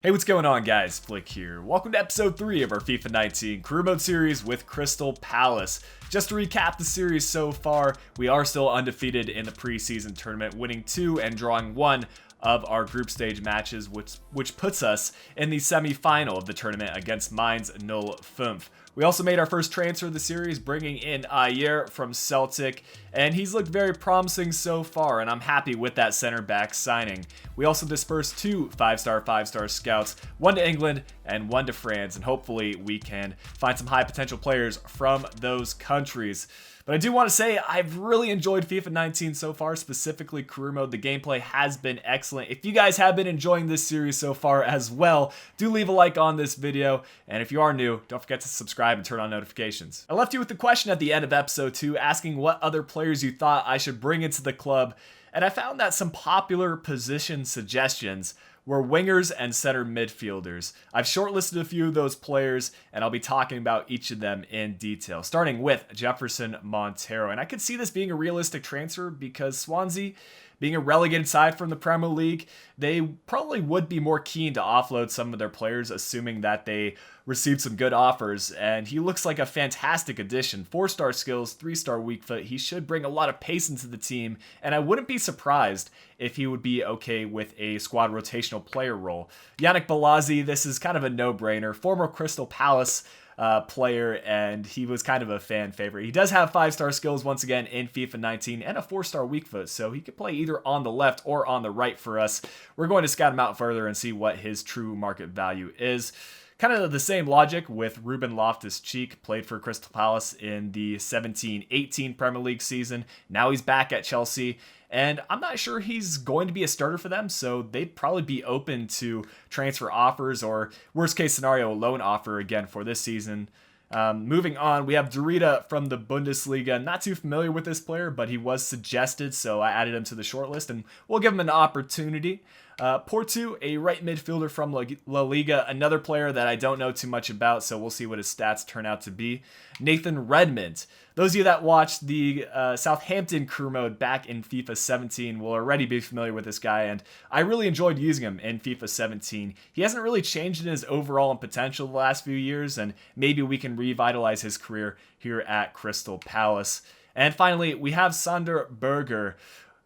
Hey, what's going on, guys? Flick here. Welcome to episode 3 of our FIFA 19 career mode series with Crystal Palace. Just to recap the series so far, we are still undefeated in the preseason tournament, winning 2 and drawing 1 of our group stage matches, which puts us in the semi-final of the tournament against Mainz 05. We also made our first transfer of the series, bringing in Ayer from Celtic, and he's looked very promising so far, and I'm happy with that center back signing. We also dispersed 2 5-star scouts, 1 to England and 1 to France, and hopefully we can find some high potential players from those countries. But I do want to say I've really enjoyed FIFA 19 so far, specifically career mode. The gameplay has been excellent. If you guys have been enjoying this series so far as well, do leave a like on this video. And if you are new, don't forget to subscribe and turn on notifications. I left you with the question at the end of episode 2 asking what other players you thought I should bring into the club. And I found that some popular position suggestions were wingers and center midfielders. I've shortlisted a few of those players, and I'll be talking about each of them in detail, starting with Jefferson Montero. And I could see this being a realistic transfer because Swansea, being a relegated side from the Premier League, they probably would be more keen to offload some of their players, assuming that they received some good offers. And he looks like a fantastic addition. 4-star skills, 3-star weak foot. He should bring a lot of pace into the team, and I wouldn't be surprised if he would be okay with a squad rotational player role. Yannick Bolasie, this is kind of a no-brainer. Former Crystal Palace player, and he was kind of a fan favorite. He does have 5-star skills once again in FIFA 19 and a 4-star weak foot, so he could play either on the left or on the right for us. We're going to scout him out further and see what his true market value is. Kind of the same logic with Ruben Loftus-Cheek, played for Crystal Palace in the 17-18 Premier League season. Now he's back at Chelsea, and I'm not sure he's going to be a starter for them, so they'd probably be open to transfer offers or, worst case scenario, a loan offer again for this season. Moving on, we have Dorita from the Bundesliga. Not too familiar with this player, but he was suggested, so I added him to the shortlist, and we'll give him an opportunity. Porto, a right midfielder from La Liga, another player that I don't know too much about, so we'll see what his stats turn out to be. Nathan Redmond. Those of you that watched the Southampton career mode back in FIFA 17 will already be familiar with this guy, and I really enjoyed using him in FIFA 17. He hasn't really changed in his overall and potential the last few years, and maybe we can revitalize his career here at Crystal Palace. And finally, we have Sander Berger,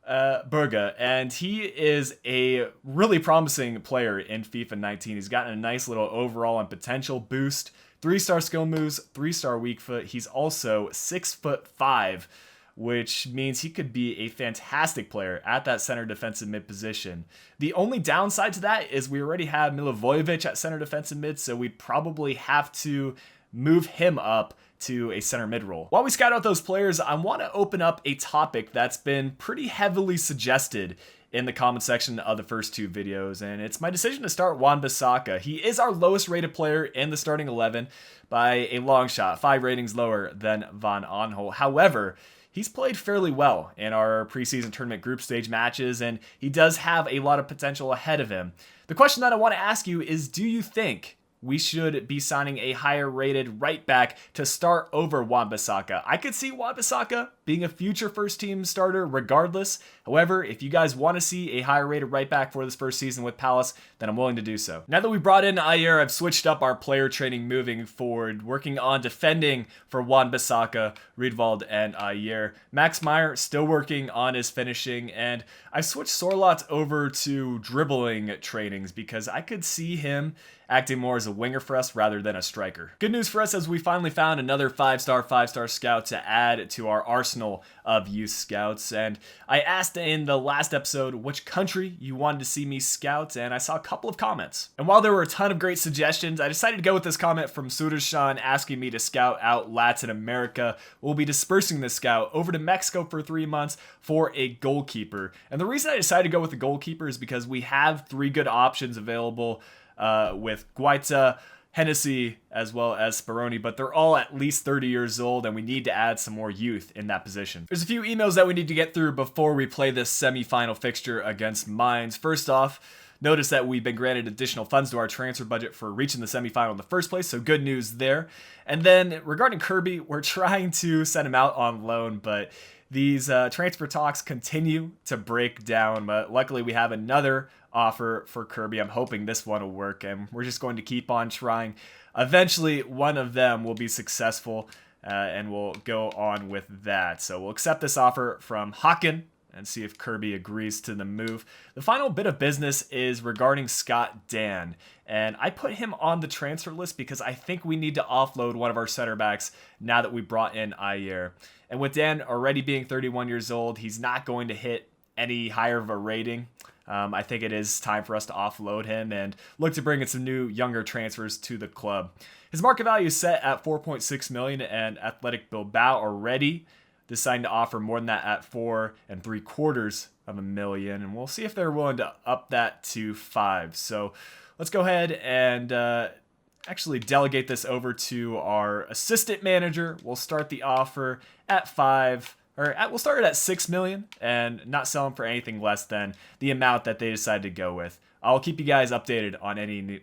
and he is a really promising player in FIFA 19. He's gotten a nice little overall and potential boost. 3-star skill moves, 3-star weak foot. He's also 6'5", which means he could be a fantastic player at that center defensive mid position. The only downside to that is we already have Milivojevic at center defensive mid, so we'd probably have to move him up to a center mid role. While we scout out those players, I want to open up a topic that's been pretty heavily suggested in the comment section of the first 2 videos, and it's my decision to start Wan-Bissaka. He is our lowest rated player in the starting 11 by a long shot, 5 ratings lower than Van Aanholt. However, he's played fairly well in our preseason tournament group stage matches, and he does have a lot of potential ahead of him. The question that I want to ask you is, do you think we should be signing a higher rated right back to start over Wan-Bissaka? I could see Wan-Bissaka being a future first team starter regardless. However, if you guys want to see a higher rated right back for this first season with Palace, then I'm willing to do so. Now that we brought in Ayer, I've switched up our player training moving forward, working on defending for Wan-Bissaka, Riedwald, and Ayer. Max Meyer still working on his finishing, and I've switched Sorloth over to dribbling trainings because I could see him acting more as a winger for us rather than a striker. Good news for us as we finally found another 5-star scout to add to our arsenal of youth scouts. And I asked in the last episode which country you wanted to see me scout, and I saw a couple of comments. And while there were a ton of great suggestions, I decided to go with this comment from Sudarshan asking me to scout out Latin America. We'll be dispersing this scout over to Mexico for 3 months for a goalkeeper. And the reason I decided to go with the goalkeeper is because we have 3 good options available with Guaita, Hennessy, as well as Speroni, but they're all at least 30 years old, and we need to add some more youth in that position. There's a few emails that we need to get through before we play this semi-final fixture against Mainz. First off, notice that we've been granted additional funds to our transfer budget for reaching the semi-final in the first place, so good news there. And then regarding Kirby, we're trying to send him out on loan, but these transfer talks continue to break down, but luckily we have another offer for Kirby. I'm hoping this one will work, and we're just going to keep on trying. Eventually, one of them will be successful, and we'll go on with that. So we'll accept this offer from Haken and see if Kirby agrees to the move. The final bit of business is regarding Scott Dan, and I put him on the transfer list because I think we need to offload one of our center backs now that we brought in Ayer. And with Dan already being 31 years old, he's not going to hit any higher of a rating. I think it is time for us to offload him and look to bring in some new, younger transfers to the club. His market value is set at 4.6 million, and Athletic Bilbao already deciding to offer more than that at 4.75 million, and we'll see if they're willing to up that to 5. So let's go ahead and actually delegate this over to our assistant manager. We'll start the offer at 5. We'll start it at 6 million and not sell them for anything less than the amount that they decide to go with. I'll keep you guys updated on any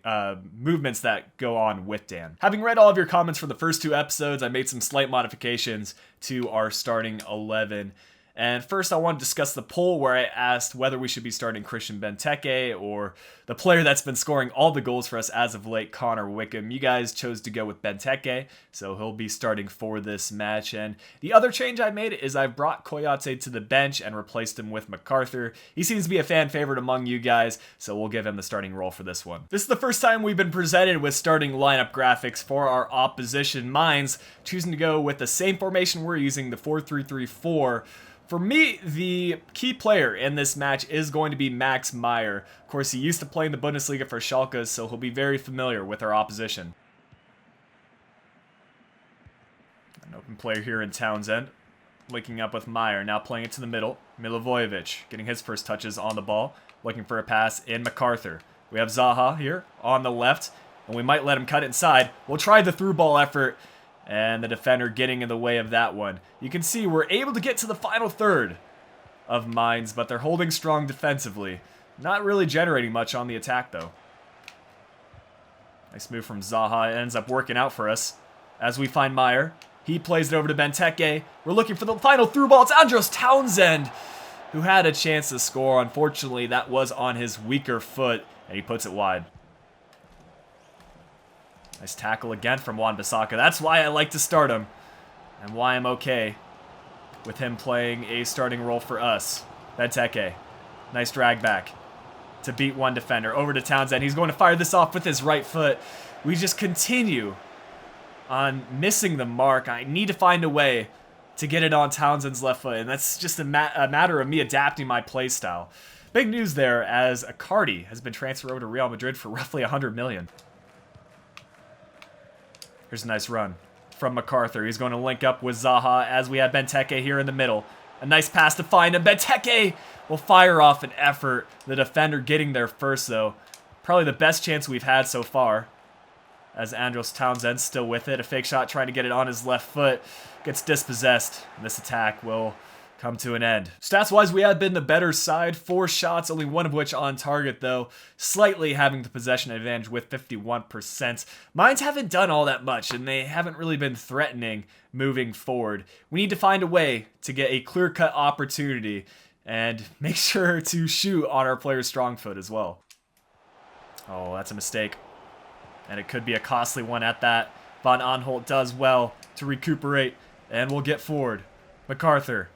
movements that go on with Dan. Having read all of your comments for the first 2 episodes, I made some slight modifications to our starting 11. And first, I want to discuss the poll where I asked whether we should be starting Christian Benteke or the player that's been scoring all the goals for us as of late, Connor Wickham. You guys chose to go with Benteke, so he'll be starting for this match. And the other change I made is I brought Koyate to the bench and replaced him with MacArthur. He seems to be a fan favorite among you guys, so we'll give him the starting role for this one. This is the first time we've been presented with starting lineup graphics for our opposition. Mine's choosing to go with the same formation we're using, the 4-3-3-4. For me, the key player in this match is going to be Max Meyer. Of course, he used to play in the Bundesliga for Schalke, so he'll be very familiar with our opposition. An open player here in Townsend, linking up with Meyer, now playing it to the middle. Milivojevic getting his first touches on the ball, looking for a pass in MacArthur. We have Zaha here on the left, and we might let him cut inside. We'll try the through ball effort, and the defender getting in the way of that one. You can see we're able to get to the final third of Mainz, but they're holding strong defensively. Not really generating much on the attack, though. Nice move from Zaha. It ends up working out for us as we find Meyer. He plays it over to Benteke. We're looking for the final through ball. It's Andros Townsend, who had a chance to score. Unfortunately, that was on his weaker foot, and he puts it wide. Nice tackle again from Wan-Bissaka. That's why I like to start him, and why I'm okay with him playing a starting role for us. Benteke. Nice drag back to beat one defender. Over to Townsend. He's going to fire this off with his right foot. We just continue on missing the mark. I need to find a way to get it on Townsend's left foot, and that's just a matter of me adapting my play style. Big news there, as Icardi has been transferred over to Real Madrid for roughly 100 million. Here's a nice run from MacArthur. He's going to link up with Zaha as we have Benteke here in the middle. A nice pass to find him. Benteke will fire off an effort. The defender getting there first, though. Probably the best chance we've had so far. As Andros Townsend still with it. A fake shot trying to get it on his left foot. Gets dispossessed. And this attack will come to an end. Stats-wise, we have been the better side. 4 shots, only 1 of which on target, though. Slightly having the possession advantage with 51%. Mines haven't done all that much, and they haven't really been threatening moving forward. We need to find a way to get a clear-cut opportunity and make sure to shoot on our player's strong foot as well. Oh, that's a mistake. And it could be a costly one at that. Van Aanholt does well to recuperate, and we'll get forward. MacArthur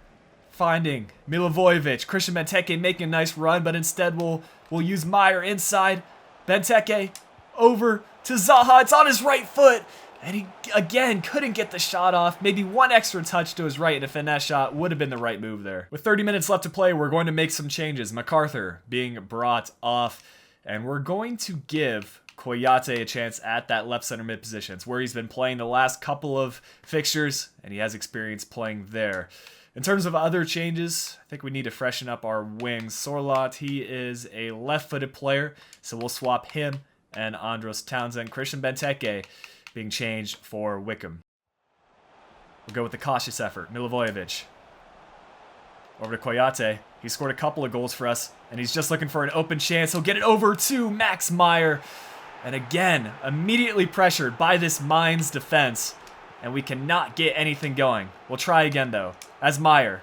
finding Milivojevic. Christian Benteke making a nice run, but instead we'll use Meyer inside. Benteke over to Zaha. It's on his right foot. And he, again, couldn't get the shot off. Maybe one extra touch to his right, and a finesse shot would have been the right move there. With 30 minutes left to play, we're going to make some changes. MacArthur being brought off. And we're going to give Koyate a chance at that left center mid position. It's where he's been playing the last couple of fixtures, and he has experience playing there. In terms of other changes, I think we need to freshen up our wings. Sorloth, he is a left-footed player, so we'll swap him and Andros Townsend. Christian Benteke being changed for Wickham. We'll go with the cautious effort. Milivojevic. Over to Koyate. He scored a couple of goals for us, and he's just looking for an open chance. He'll get it over to Max Meyer. And again, immediately pressured by this Mainz defense, and we cannot get anything going. We'll try again, though, as Meyer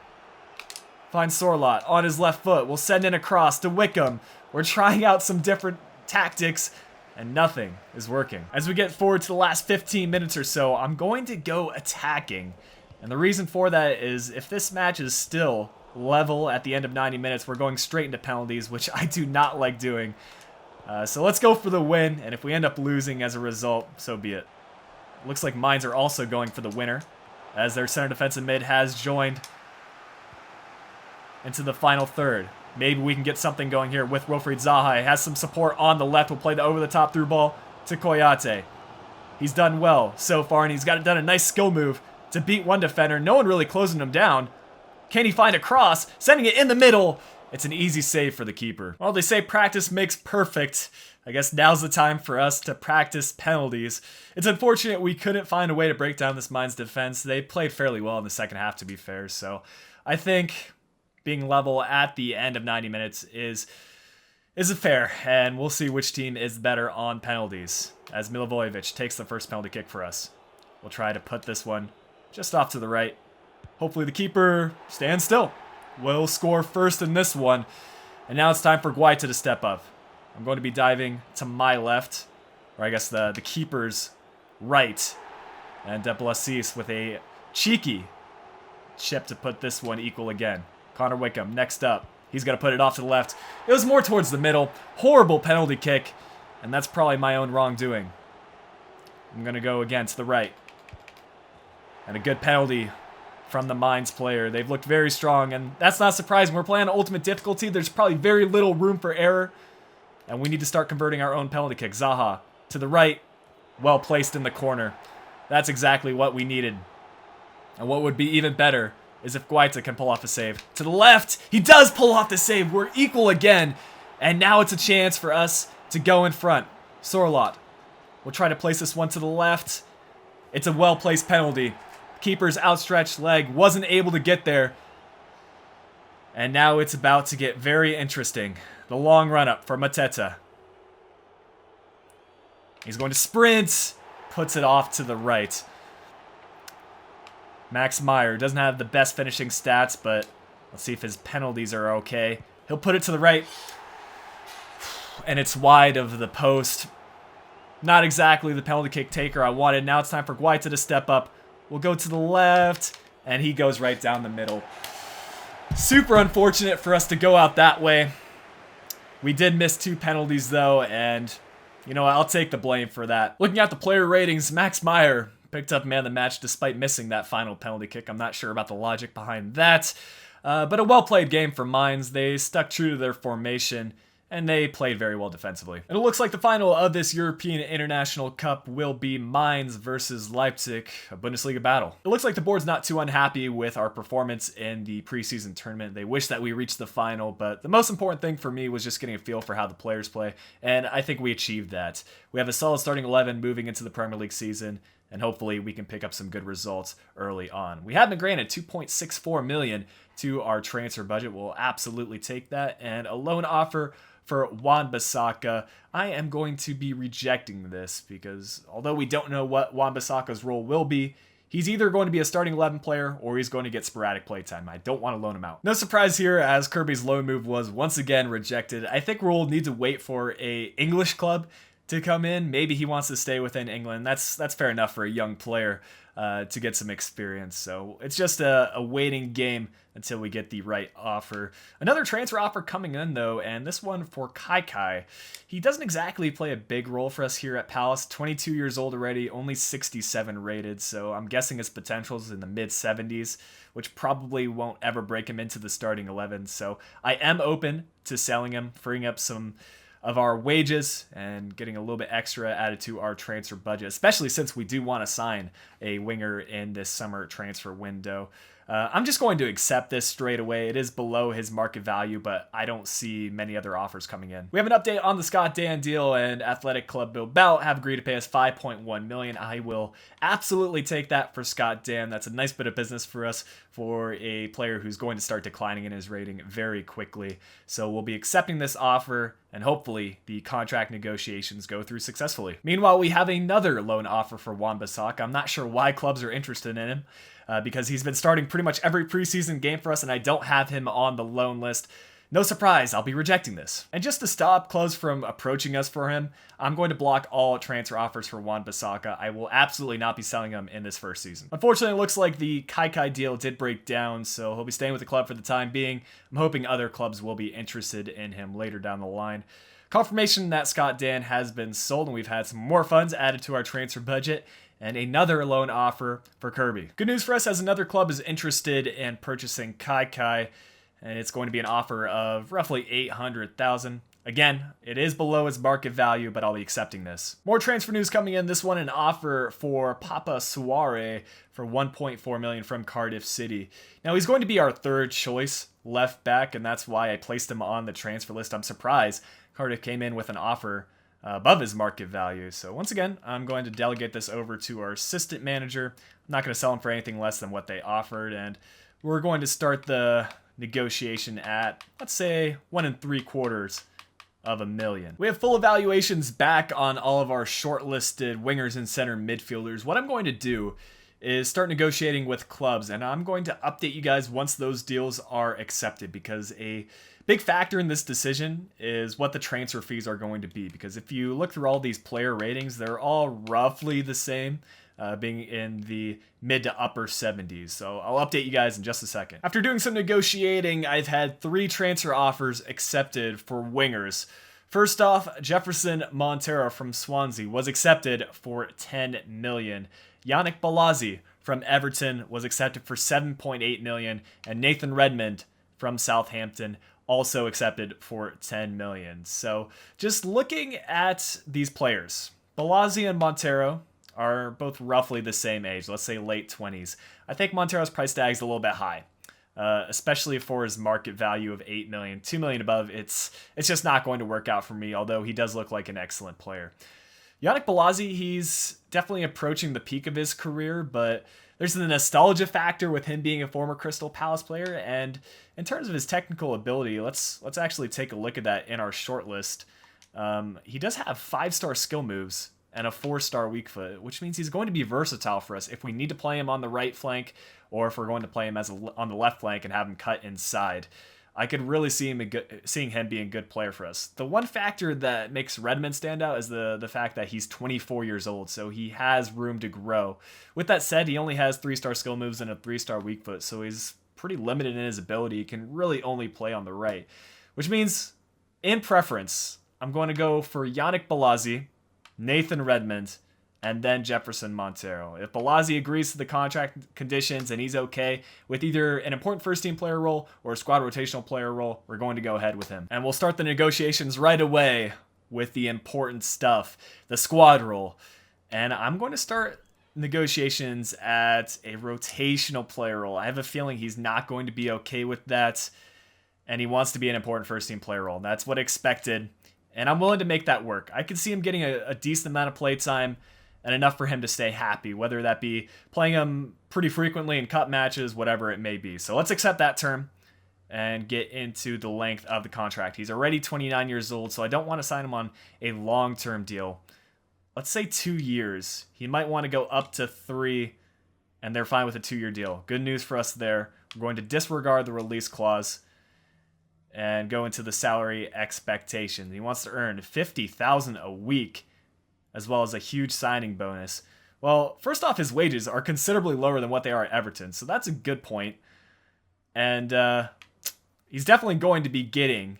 finds Sorloth on his left foot. We'll send in a cross to Wickham. We're trying out some different tactics, and nothing is working. As we get forward to the last 15 minutes or so, I'm going to go attacking. And the reason for that is if this match is still level at the end of 90 minutes, we're going straight into penalties, which I do not like doing. So let's go for the win, and if we end up losing as a result, so be it. Looks like Mines are also going for the winner, as their center defensive mid has joined into the final third. Maybe we can get something going here with Wilfried Zaha. He has some support on the left. We'll play the over-the-top through ball to Koyate. He's done well so far, and he's done a nice skill move to beat one defender. No one really closing him down. Can he find a cross? Sending it in the middle. It's an easy save for the keeper. Well, they say practice makes perfect. I guess now's the time for us to practice penalties. It's unfortunate we couldn't find a way to break down this Mines defense. They played fairly well in the second half, to be fair. So I think being level at the end of 90 minutes is fair, and we'll see which team is better on penalties, as Milivojevic takes the first penalty kick for us. We'll try to put this one just off to the right. Hopefully the keeper stands still. We'll score first in this one. And now it's time for Guaita to step up. I'm going to be diving to my left, or I guess the keeper's right. And Deblasis with a cheeky chip to put this one equal again. Connor Wickham next up. He's going to put it off to the left. It was more towards the middle. Horrible penalty kick. And that's probably my own wrongdoing. I'm going to go again to the right. And a good penalty from the Mines player. They've looked very strong, and that's not surprising. We're playing on ultimate difficulty. There's probably very little room for error, and we need to start converting our own penalty kick. Zaha to the right, well placed in the corner. That's exactly what we needed. And what would be even better is if Guaita can pull off a save. To the left, he does pull off the save. We're equal again, and now it's a chance for us to go in front. Sorlot will try to place this one to the left. It's a well-placed penalty. Keeper's outstretched leg wasn't able to get there. And now it's about to get very interesting. The long run-up for Mateta. He's going to sprint. Puts it off to the right. Max Meyer doesn't have the best finishing stats, but let's see if his penalties are okay. He'll put it to the right. And it's wide of the post. Not exactly the penalty kick taker I wanted. Now it's time for Guaita to step up. We'll go to the left, and he goes right down the middle. Super unfortunate for us to go out that way. We did miss 2 penalties, though, and you know what? I'll take the blame for that. Looking at the player ratings, Max Meyer picked up man of the match despite missing that final penalty kick. I'm not sure about the logic behind that, but a well-played game for Mines. They stuck true to their formation, and they played very well defensively. And it looks like the final of this European International Cup will be Mainz versus Leipzig, a Bundesliga battle. It looks like the board's not too unhappy with our performance in the preseason tournament. They wish that we reached the final, but the most important thing for me was just getting a feel for how the players play, and I think we achieved that. We have a solid starting 11 moving into the Premier League season, and hopefully we can pick up some good results early on. We have been granted $2.64 million to our transfer budget. We'll absolutely take that, and a loan offer for Wan-Bissaka. I am going to be rejecting this because although we don't know what Wan-Bissaka's role will be, he's either going to be a starting 11 player or he's going to get sporadic playtime. I don't want to loan him out. No surprise here, as Kirby's loan move was once again rejected. I think we'll need to wait for a English club to come in. Maybe he wants to stay within England. That's fair enough for a young player to get some experience. So it's just a waiting game until we get the right offer. Another transfer offer coming in, though, and this one for Kai. He doesn't exactly play a big role for us here at Palace. 22 years old already, only 67 rated, so I'm guessing his potential is in the mid-70s, which probably won't ever break him into the starting 11. So I am open to selling him, freeing up some of our wages and getting a little bit extra added to our transfer budget, especially since we do want to sign a winger in this summer transfer window. I'm just going to accept this straight away. It is below his market value, but I don't see many other offers coming in. We have an update on the Scott Dan deal, and Athletic Club Bilbao have agreed to pay us $5.1 million. I will absolutely take that for Scott Dan. That's a nice bit of business for us for a player who's going to start declining in his rating very quickly. So we'll be accepting this offer, and hopefully the contract negotiations go through successfully. Meanwhile, we have another loan offer for Wan-Bissaka. I'm not sure why clubs are interested in him, because he's been starting pretty much every preseason game for us, and I don't have him on the loan list. no surprise, I'll be rejecting this. And just to stop clubs from approaching us for him, I'm going to block all transfer offers for Wan-Bissaka. I will absolutely not be selling him in this first season. Unfortunately, it looks like the Kai deal did break down, so he'll be staying with the club for the time being. I'm hoping other clubs will be interested in him later down the line. Confirmation that Scott Dan has been sold, and we've had some more funds added to our transfer budget, and another loan offer for Kirby. Good news for us, as another club is interested in purchasing Kai, and it's going to be an offer of roughly $800,000. Again, it is below its market value, but I'll be accepting this. More transfer news coming in. This one, an offer for Papa Suare for $1.4 million from Cardiff City. Now, he's going to be our third choice left back, and that's why I placed him on the transfer list. I'm surprised Cardiff came in with an offer above his market value. So once again, I'm going to delegate this over to our assistant manager. I'm not going to sell him for anything less than what they offered, and we're going to start the negotiation at, let's say, 1 3/4 million. We have full evaluations back on all of our shortlisted wingers and center midfielders. What I'm going to do is start negotiating with clubs, and I'm going to update you guys once those deals are accepted, because a big factor in this decision is what the transfer fees are going to be, because if you look through all these player ratings, they're all roughly the same, being in the mid to upper 70s. So I'll update you guys in just a second. After doing some negotiating, I've had 3 transfer offers accepted for wingers. First off, Jefferson Montero from Swansea was accepted for $10 million. Yannick Bolasie from Everton was accepted for $7.8 million, and Nathan Redmond from Southampton also accepted for $10 million. So just looking at these players, Bolasie and Montero are both roughly the same age, let's say late 20s. I think Montero's price tag is a little bit high, especially for his market value of $8 million. $2 million above, it's just not going to work out for me, although he does look like an excellent player. Yannick Bolasie, he's definitely approaching the peak of his career, but there's the nostalgia factor with him being a former Crystal Palace player, and in terms of his technical ability, let's actually take a look at that in our shortlist. He does have 5-star skill moves and a 4-star weak foot, which means he's going to be versatile for us if we need to play him on the right flank, or if we're going to play him on the left flank and have him cut inside. I could really seeing him being a good player for us. The one factor that makes Redmond stand out is the fact that he's 24 years old, so he has room to grow. With that said, he only has 3-star skill moves and a 3-star weak foot, so he's pretty limited in his ability. He can really only play on the right, which means, in preference, I'm going to go for Yannick Bolasie, Nathan Redmond, and then Jefferson Montero. If Bolasie agrees to the contract conditions and he's okay with either an important first-team player role or a squad rotational player role, we're going to go ahead with him. And we'll start the negotiations right away with the important stuff, the squad role. And I'm going to start negotiations at a rotational player role. I have a feeling he's not going to be okay with that, and he wants to be an important first-team player role. That's what I expected, and I'm willing to make that work. I could see him getting a decent amount of play time, and enough for him to stay happy, whether that be playing him pretty frequently in cup matches, whatever it may be. So let's accept that term and get into the length of the contract. He's already 29 years old, so I don't want to sign him on a long-term deal. Let's say 2 years. He might want to go up to 3, and they're fine with a 2-year deal. Good news for us there. We're going to disregard the release clause and go into the salary expectation. He wants to earn $50,000 a week, as well as a huge signing bonus. Well, first off, his wages are considerably lower than what they are at Everton, so that's a good point. And he's definitely going to be getting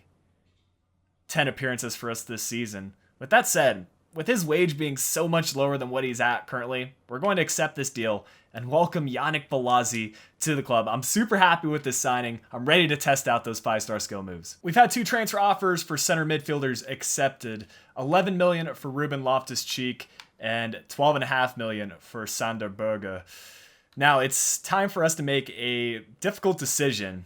10 appearances for us this season. With that said, with his wage being so much lower than what he's at currently, we're going to accept this deal and welcome Yannick Bolasie to the club. I'm super happy with this signing. I'm ready to test out those 5-star skill moves. We've had 2 transfer offers for center midfielders accepted. $11 million for Ruben Loftus-Cheek and $12.5 million for Sander Berge. Now, it's time for us to make a difficult decision.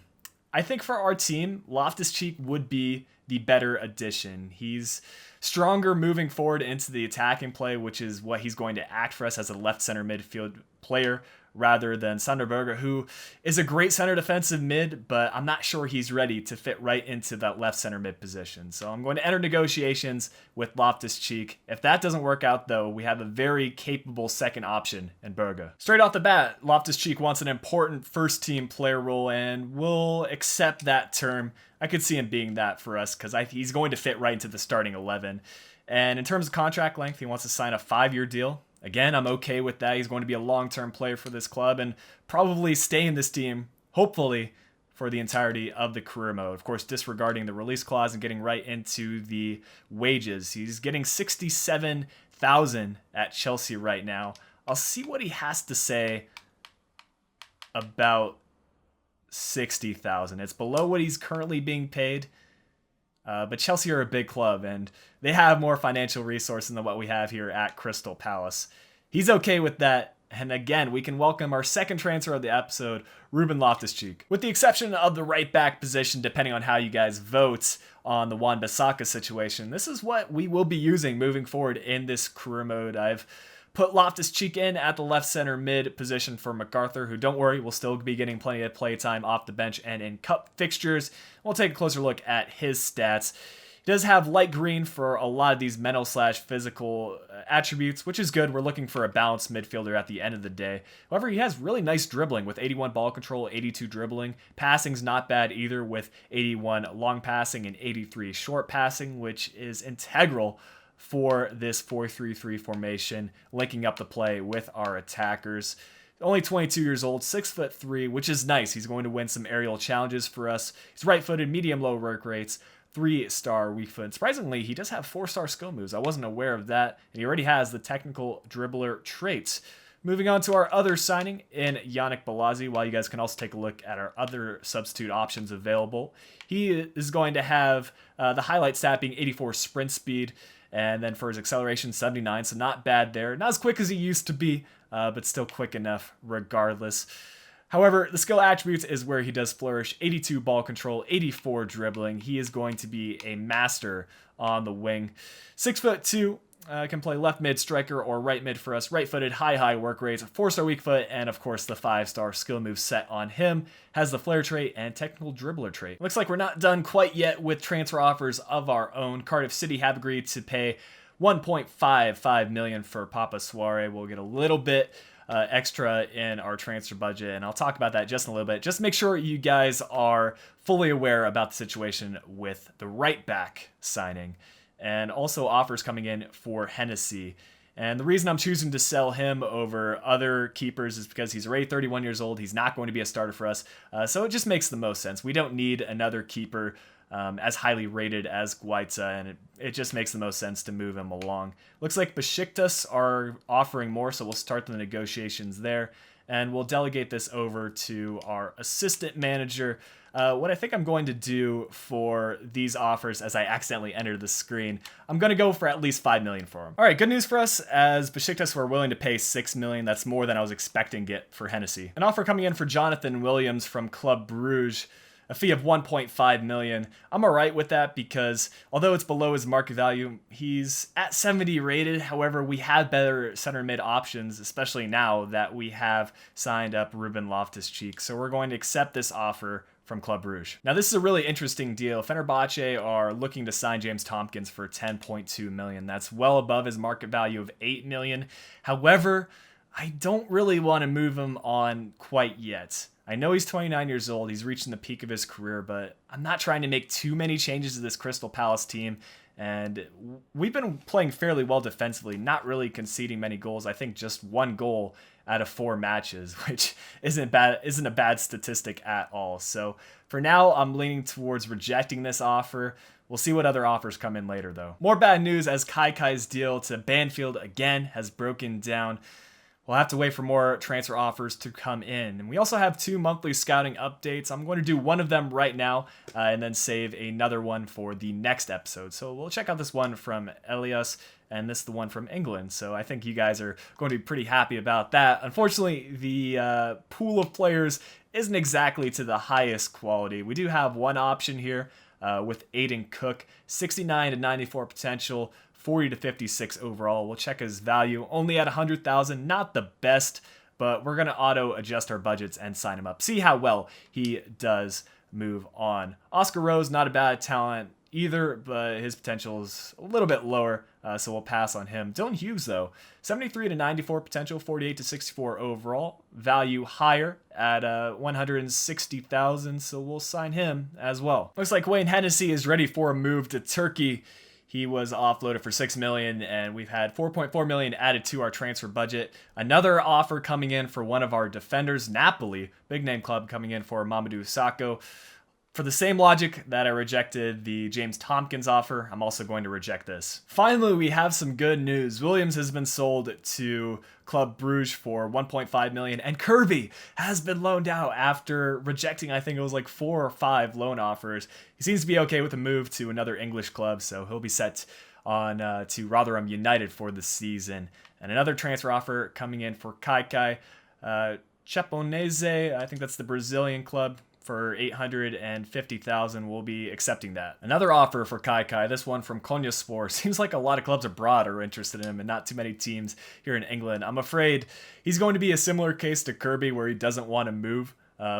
I think for our team, Loftus-Cheek would be the better addition. He's stronger moving forward into the attacking play, which is what he's going to act for us as a left center midfield player, rather than Sander Berge, who is a great center defensive mid, but I'm not sure he's ready to fit right into that left center mid position. So I'm going to enter negotiations with Loftus-Cheek. If that doesn't work out, though, we have a very capable second option in Berge. Straight off the bat, Loftus-Cheek wants an important first-team player role, and we'll accept that term. I could see him being that for us because he's going to fit right into the starting 11. And in terms of contract length, he wants to sign a 5-year deal. Again, I'm okay with that. He's going to be a long-term player for this club and probably stay in this team, hopefully, for the entirety of the career mode. Of course, disregarding the release clause and getting right into the wages. He's getting $67,000 at Chelsea right now. I'll see what he has to say about $60,000. It's below what he's currently being paid. But Chelsea are a big club, and they have more financial resources than what we have here at Crystal Palace. He's okay with that. And again, we can welcome our second transfer of the episode, Ruben Loftus-Cheek. With the exception of the right back position, depending on how you guys vote on the Wan-Bissaka situation, this is what we will be using moving forward in this career mode. I've put Loftus-Cheek in at the left center mid position for MacArthur, who, don't worry, will still be getting plenty of play time off the bench and in cup fixtures. We'll take a closer look at his stats. He does have light green for a lot of these mental/physical attributes, which is good. We're looking for a balanced midfielder at the end of the day. However, he has really nice dribbling with 81 ball control, 82 dribbling. Passing's not bad either with 81 long passing and 83 short passing, which is integral for this 4-3-3 formation, linking up the play with our attackers. Only 22 years old, 6'3", which is nice. He's going to win some aerial challenges for us. He's right-footed, medium-low work rates, 3-star weak foot. Surprisingly, he does have 4-star skill moves. I wasn't aware of that, and he already has the technical dribbler traits. Moving on to our other signing in Yannick Bolasie, while you guys can also take a look at our other substitute options available. He is going to have the highlight stat being 84 sprint speed, and then for his acceleration, 79, so not bad there. Not as quick as he used to be, but still quick enough regardless. However, the skill attributes is where he does flourish. 82 ball control, 84 dribbling. He is going to be a master on the wing. 6'2", can play left mid striker or right mid for us. Right-footed, high work rates, 4-star weak foot, and of course the 5-star skill move set on him. Has the flare trait and technical dribbler trait. Looks like we're not done quite yet with transfer offers of our own. Cardiff City have agreed to pay $1.55 million for Papa Soare. We'll get a little bit extra in our transfer budget, and I'll talk about that just in a little bit. Just make sure you guys are fully aware about the situation with the right back signing, and also offers coming in for Hennessy. And the reason I'm choosing to sell him over other keepers is because he's already 31 years old. He's not going to be a starter for us, so it just makes the most sense. We don't need another keeper as highly rated as Guaita, and it just makes the most sense to move him along. Looks like Besiktas are offering more, so we'll start the negotiations there, and we'll delegate this over to our assistant manager. What I think I'm going to do for these offers, as I accidentally entered the screen, I'm going to go for at least $5 million for him. All right, good news for us, as Besiktas were willing to pay $6 million. That's more than I was expecting to get for Hennessy. An offer coming in for Jonathan Williams from Club Bruges, a fee of $1.5 million. I'm all right with that because although it's below his market value, he's at 70 rated. However, we have better center mid options, especially now that we have signed up Ruben Loftus-Cheek. So we're going to accept this offer from Club Brugge. Now, this is a really interesting deal. Fenerbahce are looking to sign James Tompkins for $10.2 million. That's well above his market value of $8 million. However, I don't really want to move him on quite yet. I know he's 29 years old. He's reaching the peak of his career, but I'm not trying to make too many changes to this Crystal Palace team. And we've been playing fairly well defensively, not really conceding many goals. I think just 1 goal out of 4 matches, which isn't a bad statistic at all. So for now, I'm leaning towards rejecting this offer. We'll see what other offers come in later, though. More bad news as Kai's deal to Banfield again has broken down. We'll have to wait for more transfer offers to come in. And we also have 2 monthly scouting updates. I'm going to do one of them right now and then save another one for the next episode. So we'll check out this one from Elias and this is the one from England. So I think you guys are going to be pretty happy about that. Unfortunately, the pool of players isn't exactly to the highest quality. We do have one option here with Aiden Cook, 69 to 94 potential, 40 to 56 overall. We'll check his value. Only at 100,000, not the best, but we're going to auto adjust our budgets and sign him up. See how well he does move on. Oscar Rose, not a bad talent either, but his potential is a little bit lower. so we'll pass on him. Dylan Hughes, though, 73 to 94 potential, 48 to 64 overall. Value higher at 160,000, so we'll sign him as well. Looks like Wayne Hennessy is ready for a move to Turkey. He was offloaded for $6 million, and we've had $4.4 million added to our transfer budget. Another offer coming in for one of our defenders, Napoli, big name club, coming in for Mamadou Sakho. For the same logic that I rejected the James Tompkins offer, I'm also going to reject this. Finally, we have some good news. Williams has been sold to Club Bruges for $1.5 million, and Kirby has been loaned out after rejecting, I think it was like 4 or 5 loan offers. He seems to be okay with a move to another English club, so he'll be set on to Rotherham United for the season. And another transfer offer coming in for Kaikai Cheponese, I think that's the Brazilian club, for $850,000. We'll be accepting that. Another offer for Kaikai, this one from Konyaspor. Seems like a lot of clubs abroad are interested in him and not too many teams here in England. I'm afraid he's going to be a similar case to Kirby where he doesn't want to move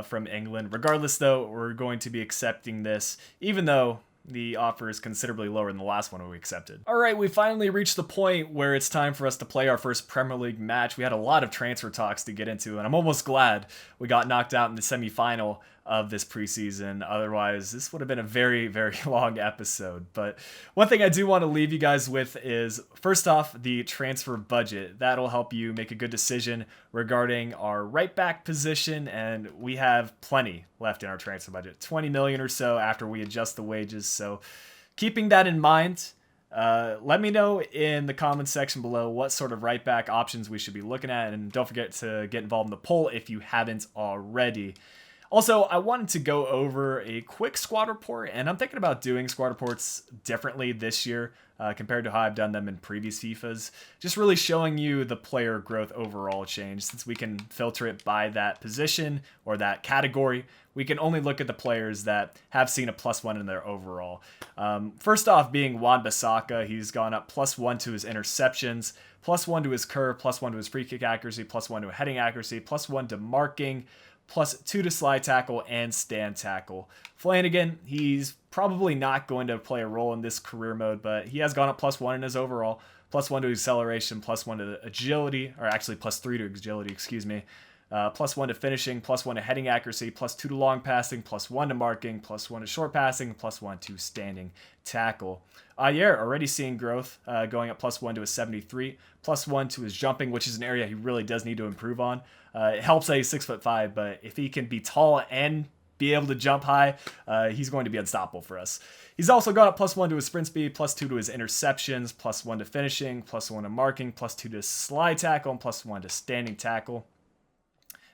from England. Regardless, though, we're going to be accepting this, even though the offer is considerably lower than the last one we accepted. All right, we finally reached the point where it's time for us to play our first Premier League match. We had a lot of transfer talks to get into, and I'm almost glad we got knocked out in the semifinal of this preseason. Otherwise, this would have been a very, very long episode. But one thing I do want to leave you guys with is, first off, the transfer budget. That'll help you make a good decision regarding our right back position, and we have plenty left in our transfer budget, 20 million or so after we adjust the wages. So keeping that in mind, let me know in the comments section below what sort of right back options we should be looking at, and don't forget to get involved in the poll if you haven't already. Also, I wanted to go over a quick squad report, and I'm thinking about doing squad reports differently this year compared to how I've done them in previous FIFAs. Just really showing you the player growth overall change. Since we can filter it by that position or that category, we can only look at the players that have seen a +1 in their overall. First off being Wan-Bissaka, he's gone up +1 to his interceptions, +1 to his curve, +1 to his free kick accuracy, +1 to heading accuracy, +1 to marking, +2 to slide tackle and stand tackle. Flanagan, he's probably not going to play a role in this career mode, but he has gone up +1 in his overall, +1 to acceleration, +1 to agility, or actually +3 to agility, excuse me. +1 to finishing, +1 to heading accuracy, +2 to long passing, +1 to marking, +1 to short passing, +1 to standing tackle. Ayer already seeing growth, going up +1 to a 73, +1 to his jumping, which is an area he really does need to improve on. It helps that he's 6'5", but if he can be tall and be able to jump high, he's going to be unstoppable for us. He's also got up +1 to his sprint speed, +2 to his interceptions, +1 to finishing, +1 to marking, +2 to slide tackle, and +1 to standing tackle.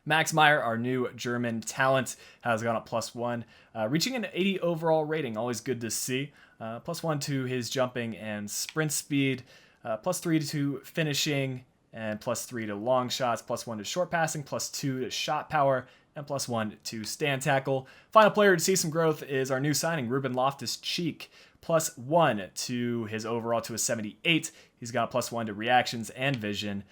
Max Meyer, our new German talent, has gone up +1, reaching an 80 overall rating. Always good to see. +1 to his jumping and sprint speed, +3 to finishing, and +3 to long shots, +1 to short passing, +2 to shot power, and +1 to stand tackle. Final player to see some growth is our new signing, Ruben Loftus-Cheek, +1 to his overall to a 78. He's got +1 to reactions and vision,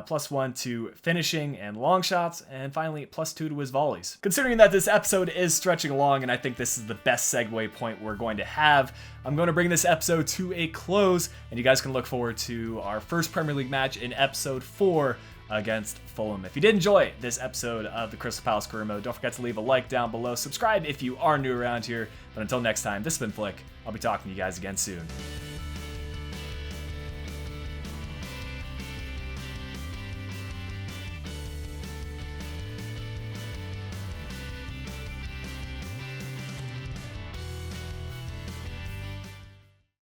+1 to finishing and long shots, and finally +2 to his volleys. Considering that this episode is stretching along and I think this is the best segue point we're going to have, I'm going to bring this episode to a close, and you guys can look forward to our first Premier League match in episode 4 against Fulham. If you did enjoy this episode of the Crystal Palace Career Mode, don't forget to leave a like down below, subscribe if you are new around here, but until next time, this has been Flick. I'll be talking to you guys again soon.